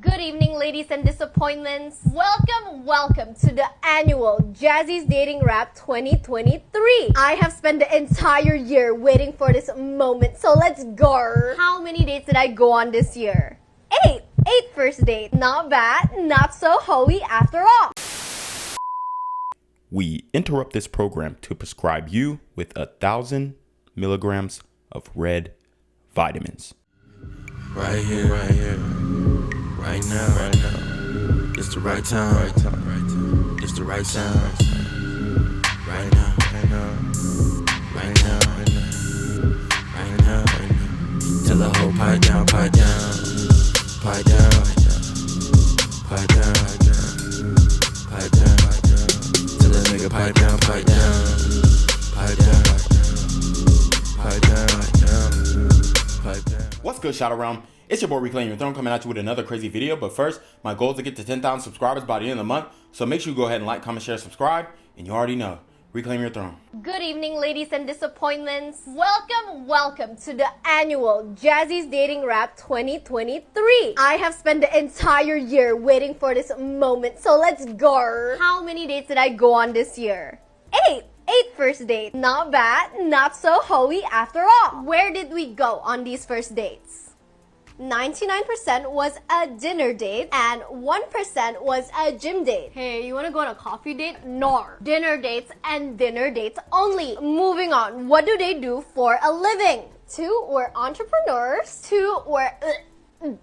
Good evening, ladies and disappointments. Welcome to the annual Jazzy's Dating Rap 2023. I have spent the entire year waiting for this moment, so let's go. How many dates did I go on this year? 8 first date. Not bad, not so hoey after all. We interrupt this program to prescribe you with 1,000 milligrams of red vitamins. Right here, right now. It's the right time, It's the right sound. Right now. Tell the whole pipe down. Tell the nigga pipe down. What's good, Shadow Realm? It's your boy Reclaim Your Throne coming at you with another crazy video. But first, my goal is to get to 10,000 subscribers by the end of the month. So make sure you go ahead and like, comment, share, subscribe. And you already know, Reclaim Your Throne. Good evening, ladies and disappointments. Welcome to the annual Jazzy's Dating Rap 2023. I have spent the entire year waiting for this moment, so let's go. How many dates did I go on this year? 8 first date. Not bad, not so hoey after all. Where did we go on these first dates? 99% was a dinner date and 1% was a gym date. Hey, you wanna go on a coffee date? No. Dinner dates and dinner dates only. Moving on, what do they do for a living? 2 were entrepreneurs, 2 were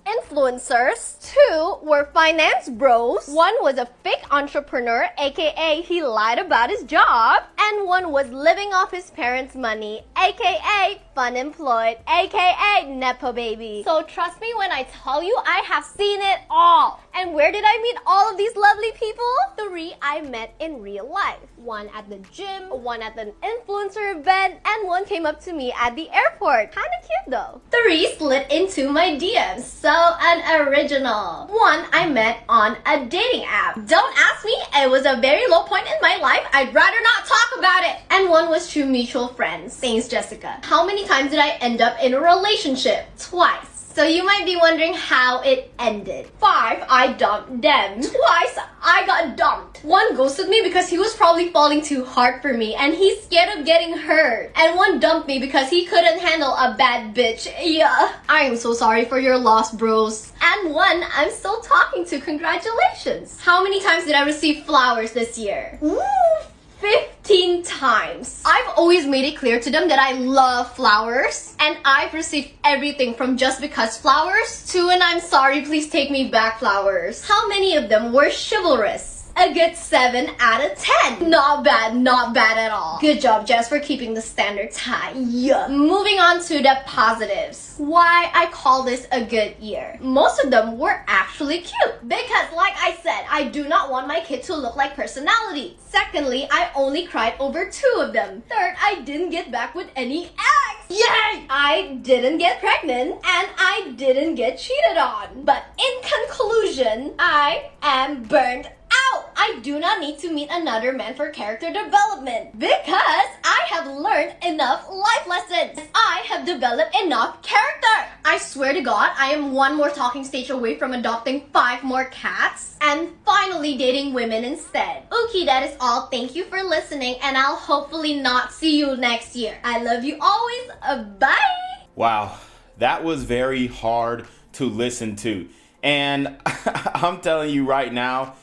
influencers, 2 were finance bros, 1 was a fake entrepreneur, aka he lied about his job, and 1 was living off his parents' money, aka fun employed, aka nepo baby. So trust me when I tell you I have seen it all. And where did I meet all of these lovely people? 3 I met in real life. 1 at the gym, 1 at an influencer event, and 1 came up to me at the airport. Kinda cute though. 3 slid into my DMs. So unoriginal. 1 I met on a dating app. Don't ask me, it was a very low point in my life. I'd rather not talk about it. And 1 was through mutual friends. Thanks, Jessica. How many times did I end up in a relationship? Twice. So you might be wondering how it ended. 5, I dumped them. Twice, I got dumped. 1 ghosted me because he was probably falling too hard for me and he's scared of getting hurt. And 1 dumped me because he couldn't handle a bad bitch. Yeah. I am so sorry for your loss, bros. And 1 I'm still talking to. Congratulations. How many times did I receive flowers this year? Ooh. 15 times. I've always made it clear to them that I love flowers, and I've received everything from just because flowers to and I'm sorry, please take me back flowers. How many of them were chivalrous? A good 7 out of 10. Not bad at all. Good job, Jess, for keeping the standards high. Yeah. Moving on to the positives. Why I call this a good year. Most of them were actually cute. Because like I said, I do not want my kid to look like personality. Secondly, I only cried over 2 of them. Third, I didn't get back with any ex. Yay! I didn't get pregnant and I didn't get cheated on. But in conclusion, I am burned out. I do not need to meet another man for character development because I have learned enough life lessons. I have developed enough character. I swear to God, I am 1 more talking stage away from adopting 5 more cats and finally dating women instead. Okay, that is all. Thank you for listening and I'll hopefully not see you next year. I love you always. Bye. Wow, that was very hard to listen to. And I'm telling you right now,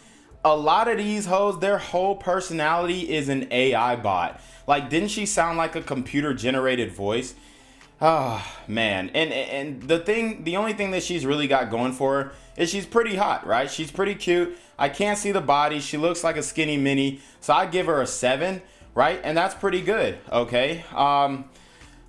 a lot of these hoes, their whole personality is an AI bot. Like, didn't she sound like a computer generated voice? Oh, man. And the only thing that she's really got going for her is she's pretty hot, right? She's pretty cute. I can't see the body. She looks like a skinny mini. So I give her a 7, right? And that's pretty good, okay?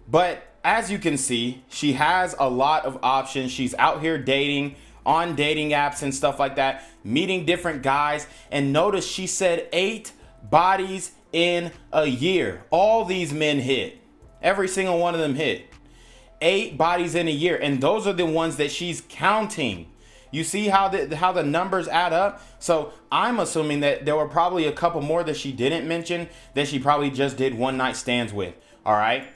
But as you can see, she has a lot of options. She's out here dating on dating apps and stuff like that, meeting different guys. And notice she said 8 bodies in a year. All these men hit. Every single one of them hit. 8 bodies in a year. And those are the ones that she's counting. You see how the numbers add up? So I'm assuming that there were probably a couple more that she didn't mention that she probably just did one night stands with. All right.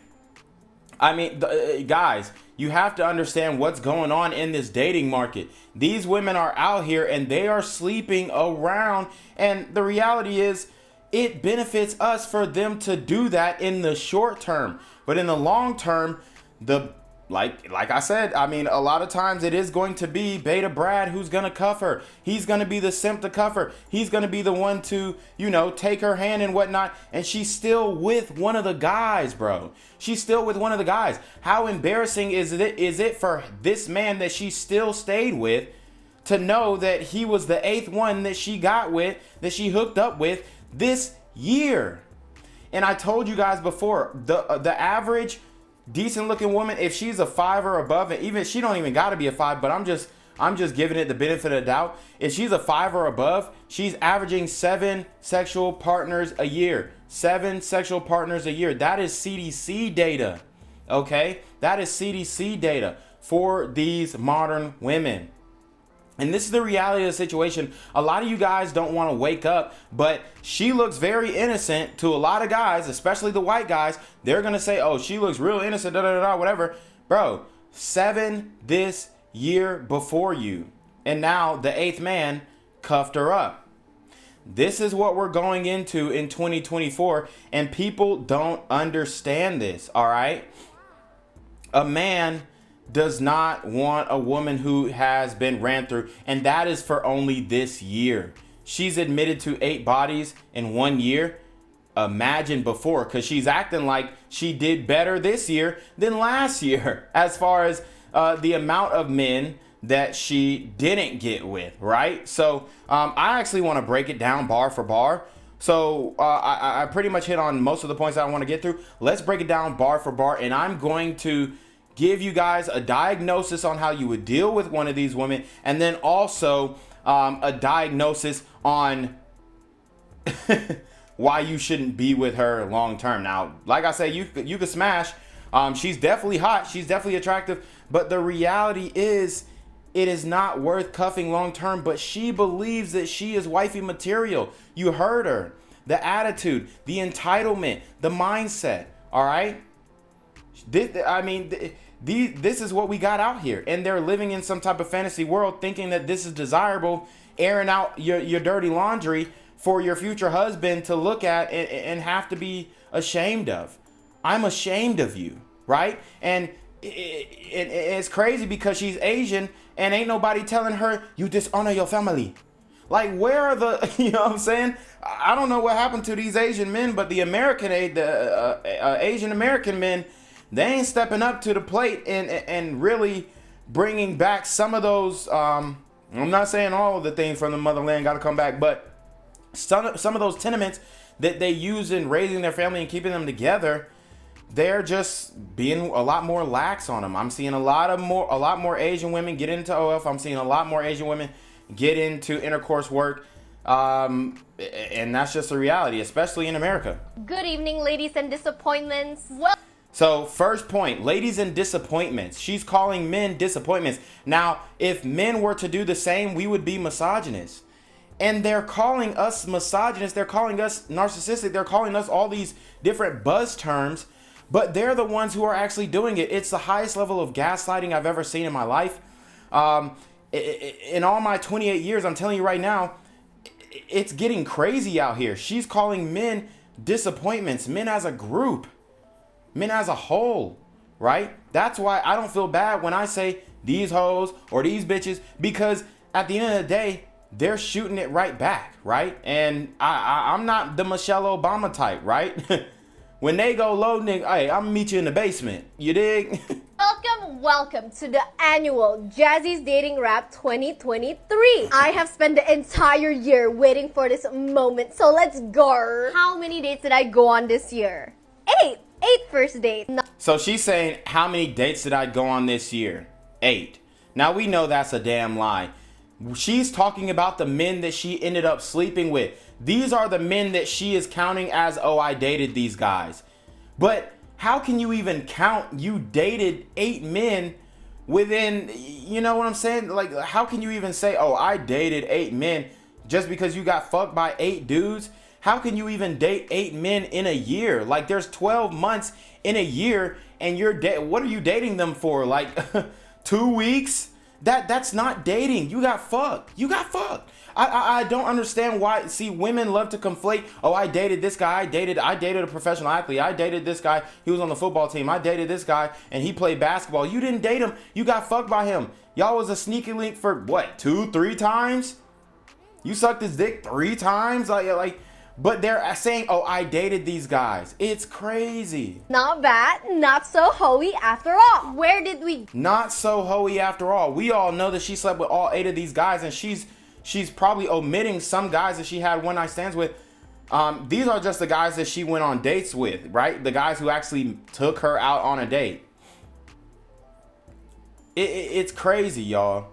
I mean, guys, you have to understand what's going on in this dating market. These women are out here and they are sleeping around. And the reality is, it benefits us for them to do that in the short term. But in the long term, like I said, I mean, a lot of times it is going to be Beta Brad who's going to cuff her. He's going to be the simp to cuff her. He's going to be the one to, take her hand and whatnot. And she's still with one of the guys, bro. She's still with one of the guys. How embarrassing is it for this man that she still stayed with to know that he was the 8th one that she got with, that she hooked up with this year? And I told you guys before, the average decent looking woman, if she's a 5 or above, and even she don't even got to be a 5, but I'm just giving it the benefit of the doubt. If she's a 5 or above, she's averaging 7 sexual partners a year. 7 sexual partners a year. That is CDC data. Okay? That is CDC data for these modern women. And this is the reality of the situation. A lot of you guys don't want to wake up, but she looks very innocent to a lot of guys, especially the white guys. They're going to say, oh, she looks real innocent, whatever. Bro, 7 this year before you. And now the 8th man cuffed her up. This is what we're going into in 2024, and people don't understand this, all right? A man does not want a woman who has been ran through, and that is for only this year. She's admitted to 8 bodies in 1 year. Imagine before, because she's acting like she did better this year than last year as far as the amount of men that she didn't get with, right? So I actually want to break it down bar for bar. So I pretty much hit on most of the points I want to get through. Let's break it down bar for bar, and I'm going to give you guys a diagnosis on how you would deal with one of these women, and then also a diagnosis on why you shouldn't be with her long term. Now, like I say, you could smash. She's definitely hot. She's definitely attractive. But the reality is, it is not worth cuffing long term. But she believes that she is wifey material. You heard her. The attitude, the entitlement, the mindset. All right. This is what we got out here, and they're living in some type of fantasy world thinking that this is desirable, airing out your dirty laundry for your future husband to look at and have to be ashamed of. I'm ashamed of you, right? And it's crazy because she's Asian and ain't nobody telling her you dishonor your family. Like, where are the, you know what I'm saying? I don't know what happened to these Asian men, but the Asian American men, they ain't stepping up to the plate and really bringing back some of those. I'm not saying all of the things from the motherland got to come back, but some of those tenements that they use in raising their family and keeping them together, they're just being a lot more lax on them. I'm seeing a lot more Asian women get into OF. I'm seeing a lot more Asian women get into intercourse work. And that's just a reality, especially in America. Good evening, ladies and disappointments. So first point, ladies and disappointments. She's calling men disappointments. Now, if men were to do the same, we would be misogynists. And they're calling us misogynists. They're calling us narcissistic. They're calling us all these different buzz terms. But they're the ones who are actually doing it. It's the highest level of gaslighting I've ever seen in my life. In all my 28 years, I'm telling you right now, it's getting crazy out here. She's calling men disappointments, men as a group. Men as a whole, right? That's why I don't feel bad when I say these hoes or these bitches, because at the end of the day, they're shooting it right back, right? And I'm not the Michelle Obama type, right? When they go low, nigga, hey, I'm gonna meet you in the basement. You dig? Welcome to the annual Jazzy's Dating Rap 2023. I have spent the entire year waiting for this moment, so let's go. How many dates did I go on this year? 8 first dates. So she's saying, how many dates did I go on this year? 8. Now we know that's a damn lie. She's talking about the men that she ended up sleeping with. These are the men that she is counting as, oh, I dated these guys. But how can you even count you dated 8 men within, you know what I'm saying? Like, how can you even say, oh, I dated 8 men just because you got fucked by 8 dudes? how can you even date 8 men in a year? Like, there's 12 months in a year, and what are you dating them for? Like 2 weeks? That's not dating. You got fucked. I don't understand why. See, women love to conflate. Oh, I dated this guy. I dated a professional athlete. I dated this guy. He was on the football team. I dated this guy and he played basketball. You didn't date him. You got fucked by him. Y'all was a sneaky link for what? 2-3 times? You sucked his dick 3 times? But they're saying, oh, I dated these guys. It's crazy. Not bad, not so hoey after all. Where did we? Not so hoey after all. We all know that she slept with all 8 of these guys, and she's probably omitting some guys that she had one night stands with. These are just the guys that she went on dates with, right? The guys who actually took her out on a date. It's crazy, y'all.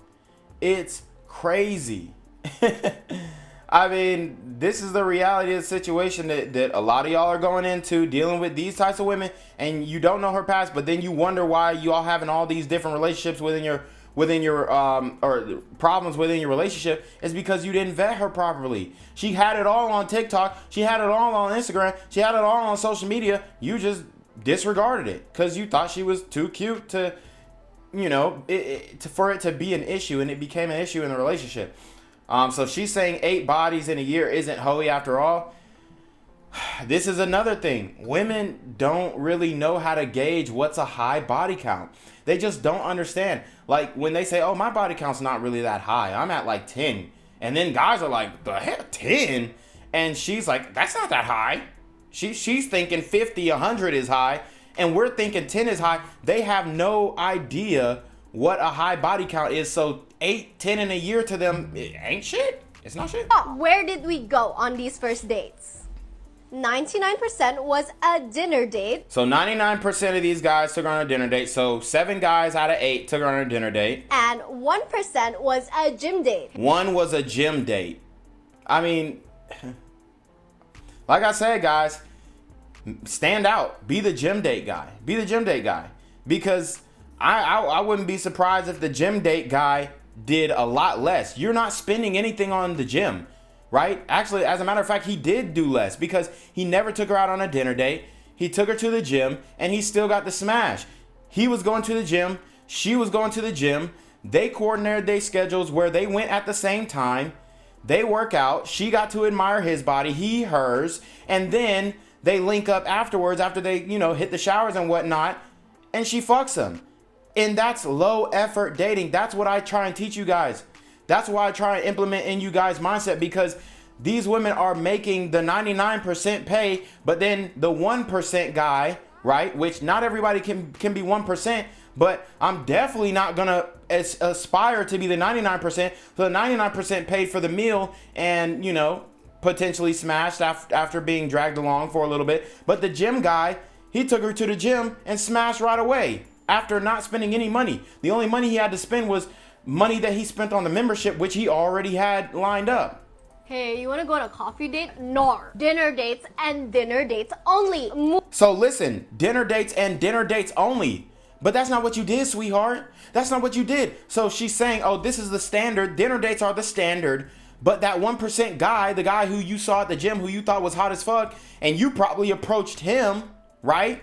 It's crazy. I mean, this is the reality of the situation that a lot of y'all are going into, dealing with these types of women, and you don't know her past, but then you wonder why you all having all these different relationships within your or problems within your relationship is because you didn't vet her properly. She had it all on TikTok. She had it all on Instagram. She had it all on social media. You just disregarded it because you thought she was too cute to, for it to be an issue, and it became an issue in the relationship. So she's saying 8 bodies in a year isn't hoey after all. This is another thing. Women don't really know how to gauge what's a high body count. They just don't understand. Like when they say, oh, my body count's not really that high. I'm at like 10. And then guys are like, the hell, 10? And she's like, that's not that high. She's thinking 50, 100 is high. And we're thinking 10 is high. They have no idea what a high body count is. So 8, 10 in a year to them, it ain't shit. It's not shit. Where did we go on these first dates? 99% was a dinner date. So 99% of these guys took her on a dinner date. So 7 guys out of 8 took her on a dinner date. And 1% was a gym date. 1 was a gym date. I mean, like I said, guys, stand out. Be the gym date guy. Be the gym date guy. Because I wouldn't be surprised if the gym date guy did a lot less. You're not spending anything on the gym, right? Actually, as a matter of fact, he did do less because he never took her out on a dinner date. He took her to the gym and he still got the smash. He was going to the gym. She was going to the gym. They coordinated their schedules where they went at the same time. They work out. She got to admire his body, he hers. And then they link up afterwards after they, hit the showers and whatnot. And she fucks him. And that's low effort dating. That's what I try and teach you guys. That's why I try and implement in you guys' mindset, because these women are making the 99% pay, but then the 1% guy, right? Which not everybody can be 1%, but I'm definitely not gonna aspire to be the 99%. So the 99% paid for the meal and, potentially smashed after being dragged along for a little bit. But the gym guy, he took her to the gym and smashed right away after not spending any money. The only money he had to spend was money that he spent on the membership, which he already had lined up. Hey, you want to go on a coffee date? No. Dinner dates and dinner dates only. So listen, dinner dates and dinner dates only. But that's not what you did, sweetheart. That's not what you did. So she's saying, oh, this is the standard. Dinner dates are the standard. But that 1% guy, the guy who you saw at the gym, who you thought was hot as fuck, and you probably approached him, right?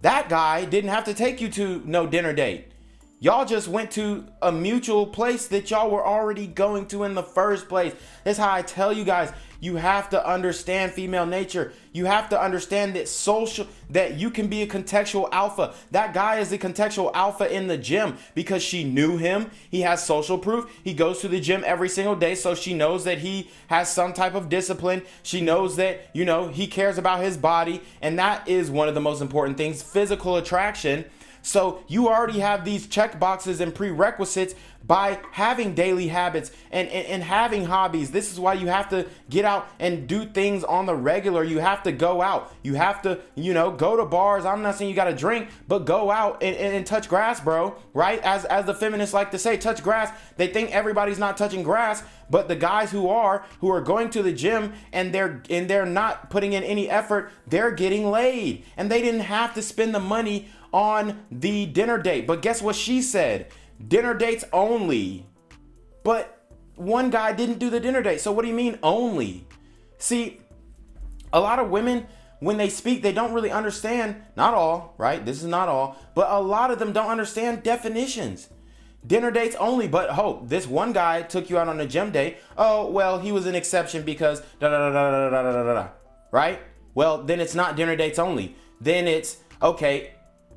That guy didn't have to take you to no dinner date. Y'all just went to a mutual place that y'all were already going to in the first place. That's how I tell you guys, you have to understand female nature. You have to understand that you can be a contextual alpha. That guy is a contextual alpha in the gym because she knew him. He has social proof. He goes to the gym every single day, so she knows that he has some type of discipline. She knows that, he cares about his body. And that is one of the most important things, physical attraction. So you already have these check boxes and prerequisites by having daily habits and having hobbies. This is why you have to get out and do things on the regular. You have to go out. You have to, go to bars. I'm not saying you got to drink, but go out and touch grass, bro. Right? As the feminists like to say, touch grass. They think everybody's not touching grass, but the guys who are going to the gym and they're not putting in any effort, they're getting laid. And they didn't have to spend the money on the dinner date. But guess what she said? Dinner dates only. But one guy didn't do the dinner date. So what do you mean only? See, a lot of women, when they speak, they don't really understand, not all, right? This is not all, but a lot of them don't understand definitions. Dinner dates only, but hope, this one guy took you out on a gym date. Oh, well, he was an exception because da da da da da da da da da, right? Well, then it's not dinner dates only. Then it's, okay,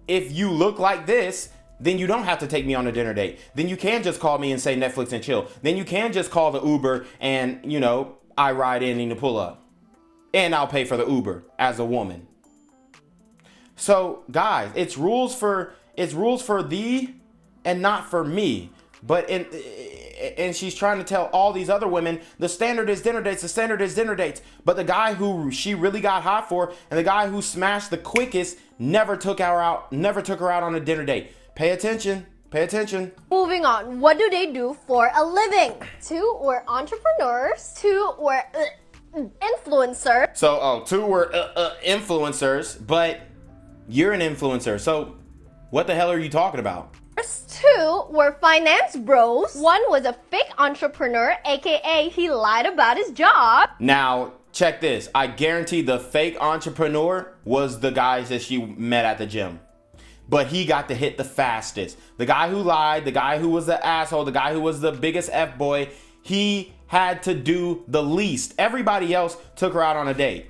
if you look like this, then you don't have to take me on a dinner date. Then you can just call me and say Netflix and chill. Then you can just call the Uber and, you know, I ride in and you pull up. And I'll pay for the Uber as a woman. So, guys, it's rules for thee and not for me. But and she's trying to tell all these other women the standard is dinner dates, the standard is dinner dates. But the guy who she really got hot for and the guy who smashed the quickest never took her out on a dinner date. Pay attention. Pay attention. Moving on, what do they do for a living? 2 were entrepreneurs, 2 were influencers. So, 2 were influencers, but you're an influencer. So, what the hell are you talking about? 2 were finance bros. 1 was a fake entrepreneur, aka he lied about his job. Now, check this. I guarantee the fake entrepreneur was the guys that she met at the gym. But he got to hit the fastest. The guy who lied, the guy who was the asshole, the guy who was the biggest F-boy, he had to do the least. Everybody else took her out on a date.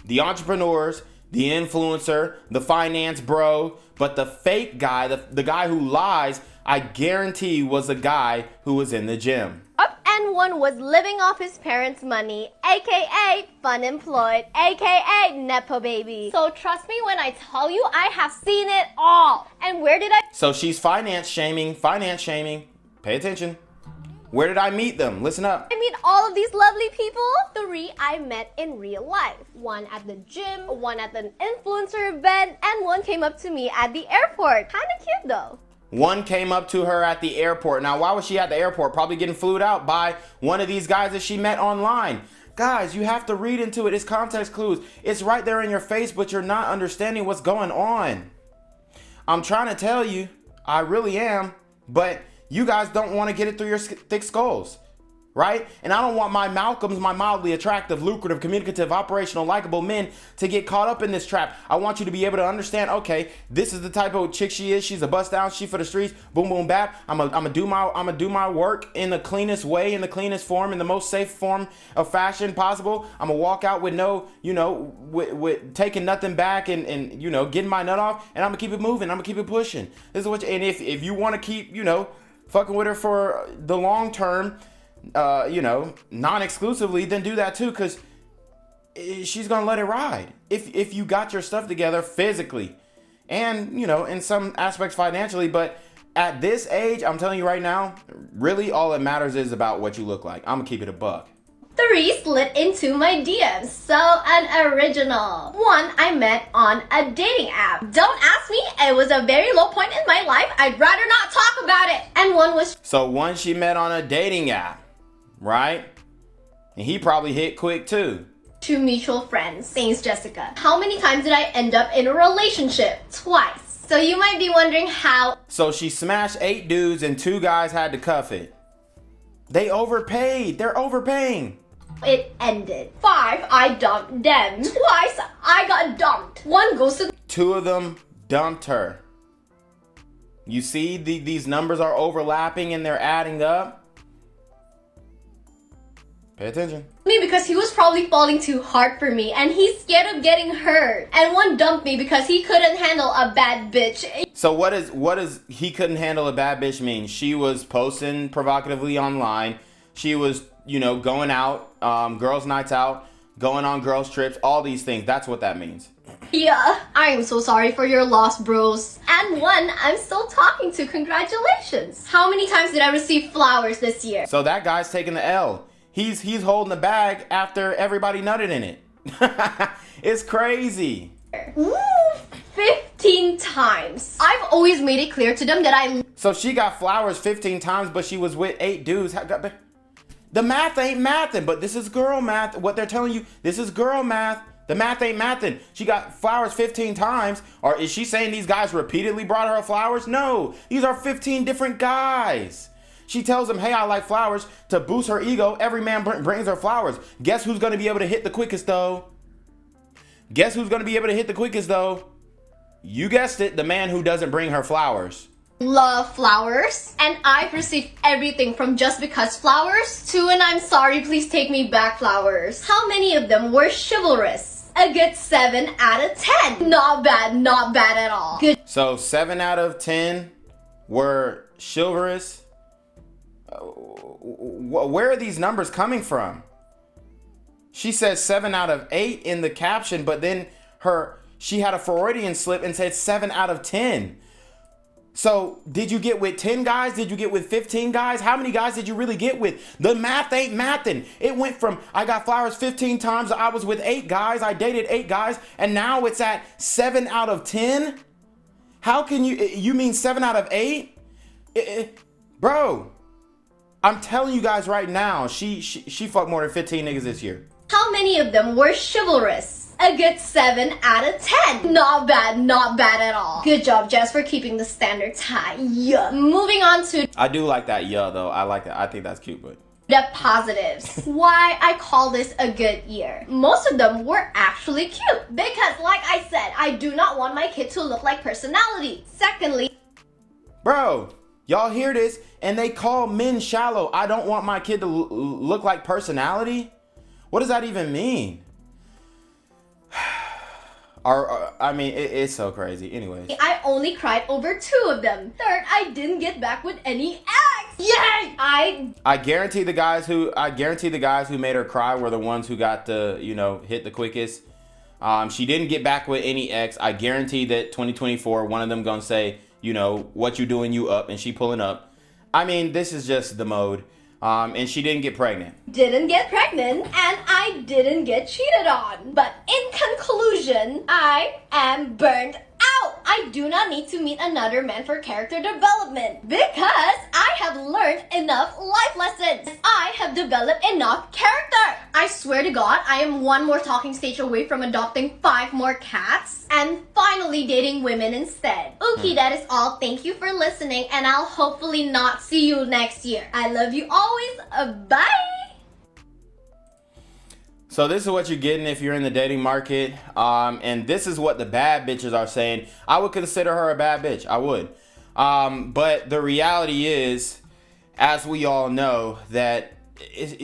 The entrepreneurs, the influencer, the finance bro, but the fake guy, the guy who lies, I guarantee was the guy who was in the gym. And 1 was living off his parents' money, aka fun employed, aka Nepo baby. So trust me when I tell you I have seen it all. And where did I? So she's finance shaming. Pay attention. Where did I meet them? Listen up. I meet all of these lovely people. 3 I met in real life. 1 at the gym, 1 at an influencer event, and 1 came up to me at the airport. Kinda cute though. 1 came up to her at the airport. Now, why was she at the airport? Probably getting flued out by one of these guys that she met online. Guys, you have to read into it. It's context clues. It's right there in your face, but you're not understanding what's going on. I'm trying to tell you, I really am, but you guys don't want to get it through your thick skulls, right? And I don't want my Malcolms, my mildly attractive, lucrative, communicative, operational, likable men to get caught up in this trap. I want you to be able to understand, okay, this is the type of chick she is. She's a bust down, she for the streets, boom, boom, bap. I'm gonna do my work in the cleanest way, in the cleanest form, in the most safe form of fashion possible. I'm gonna walk out with no, with taking nothing back and getting my nut off, and I'm gonna keep it moving. I'm gonna keep it pushing. This is what, and if you want to keep, fucking with her for the long term, non-exclusively, then do that too, because she's gonna let it ride. If you got your stuff together physically and, in some aspects financially, but at this age, I'm telling you right now, really all that matters is about what you look like. I'm gonna keep it a buck. 3 slid into my DMs, so unoriginal. 1 I met on a dating app. Don't ask me, it was a very low point in my life. I'd rather not talk about it. And 1 was... So 1 she met on a dating app, right? And he probably hit quick too. 2 mutual friends. Thanks, Jessica. How many times did I end up in a relationship? Twice. So you might be wondering how... So she smashed 8 dudes and 2 guys had to cuff it. They overpaid. They're overpaying. It ended. 5 I dumped them. Twice I got dumped. 1 goes to... 2 of them dumped her. You see, these numbers are overlapping and they're adding up. Pay attention. Me because he was probably falling too hard for me and he's scared of getting hurt. And 1 dumped me because he couldn't handle a bad bitch. So what is he couldn't handle a bad bitch mean? She was posting provocatively online. She was, going out, girls' nights out, going on girls' trips, all these things. That's what that means. Yeah, I am so sorry for your loss, bros. And 1 I'm still talking to. Congratulations. How many times did I receive flowers this year? So that guy's taking the L. He's holding the bag after everybody nutted in it. It's crazy. Ooh, 15 times. I've always made it clear to them that I... So she got flowers 15 times, but she was with 8 dudes. The math ain't mathin', but this is girl math. What they're telling you, this is girl math. The math ain't mathin'. She got flowers 15 times. Or is she saying these guys repeatedly brought her flowers? No, these are 15 different guys. She tells him, hey, I like flowers. To boost her ego, every man brings her flowers. Guess who's going to be able to hit the quickest, though? Guess who's going to be able to hit the quickest, though? You guessed it, the man who doesn't bring her flowers. Love flowers, and I've received everything from just because flowers to and I'm sorry, please take me back flowers. How many of them were chivalrous? A good 7 out of 10. Not bad at all. Good. So 7 out of 10 were chivalrous. Where are these numbers coming from? She says 7 out of 8 in the caption, but then she had a Freudian slip and said 7 out of 10. So did you get with 10 guys? Did you get with 15 guys? How many guys did you really get with? The math ain't mathing. It went from I got flowers 15 times. I was with 8 guys. I dated 8 guys. And now it's at 7 out of 10. How can you mean 7 out of 8? Bro, I'm telling you guys right now, she fucked more than 15 niggas this year. How many of them were chivalrous? A good 7 out of 10. Not bad at all. Good job, Jess, for keeping the standards high. Yeah. Moving on to I do like that, yeah, though. I like that. I think that's cute, but the positives. Why I call this a good year. Most of them were actually cute. Because, like I said, I do not want my kid to look like personality. Secondly, bro, y'all hear this? And they call men shallow. I don't want my kid to look like personality? What does that even mean? I mean, it's so crazy. Anyways, I only cried over 2 of them. Third, I didn't get back with any ex. Yay! I guarantee the guys who made her cry were the ones who got the, hit the quickest. She didn't get back with any ex. I guarantee that 2024, one of them gonna say, what you doing, you up, and she pulling up. I mean, this is just the mode. And she didn't get pregnant. Didn't get pregnant, and I didn't get cheated on. But in conclusion, I am burned out. I do not need to meet another man for character development because I have learned enough life lessons. I have developed enough character. I swear to God, I am one more talking stage away from adopting 5 more cats and finally dating women instead. Okay, that is all. Thank you for listening, and I'll hopefully not see you next year. I love you always. Bye! So this is what you're getting if you're in the dating market. And this is what the bad bitches are saying. I would consider her a bad bitch. I would. But the reality is, as we all know, that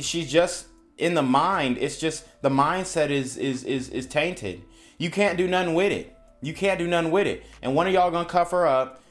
she's just in the mind. It's just the mindset is tainted. You can't do nothing with it. You can't do nothing with it. And one of y'all gonna cuff her up.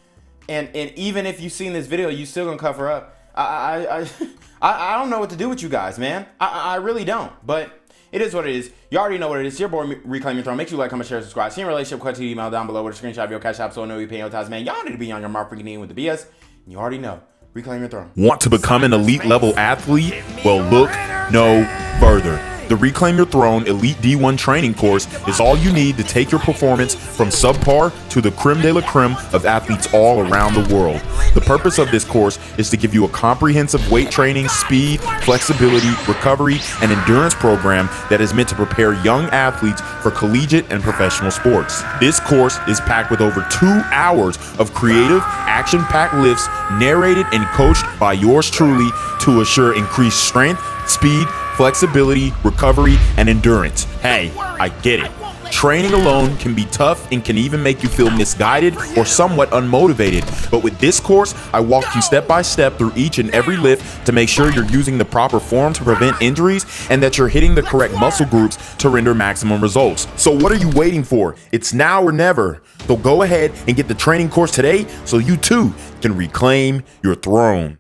And even if you've seen this video, you still gonna cuff her up. I don't know what to do with you guys, man. I really don't. But it is what it is. You already know what it is. Your boy, Reclaim Your Throne. Make sure you like, comment, share, subscribe. See your relationship question, email down below with a screenshot of your CashApp so I know you're paying your taxes, man. Y'all need to be on your mark freaking in with the BS. And you already know. Reclaim Your Throne. Want to become an elite level athlete? Well, look no further. The Reclaim Your Throne Elite D1 training course is all you need to take your performance from subpar to the creme de la creme of athletes all around the world. The purpose of this course is to give you a comprehensive weight training, speed, flexibility, recovery, and endurance program that is meant to prepare young athletes for collegiate and professional sports. This course is packed with over 2 hours of creative, action-packed lifts narrated and coached by yours truly to assure increased strength, speed, flexibility, recovery, and endurance. Hey, I get it. Training alone can be tough and can even make you feel misguided or somewhat unmotivated. But with this course, I walk you step by step through each and every lift to make sure you're using the proper form to prevent injuries and that you're hitting the correct muscle groups to render maximum results. So what are you waiting for? It's now or never. So go ahead and get the training course today so you too can reclaim your throne.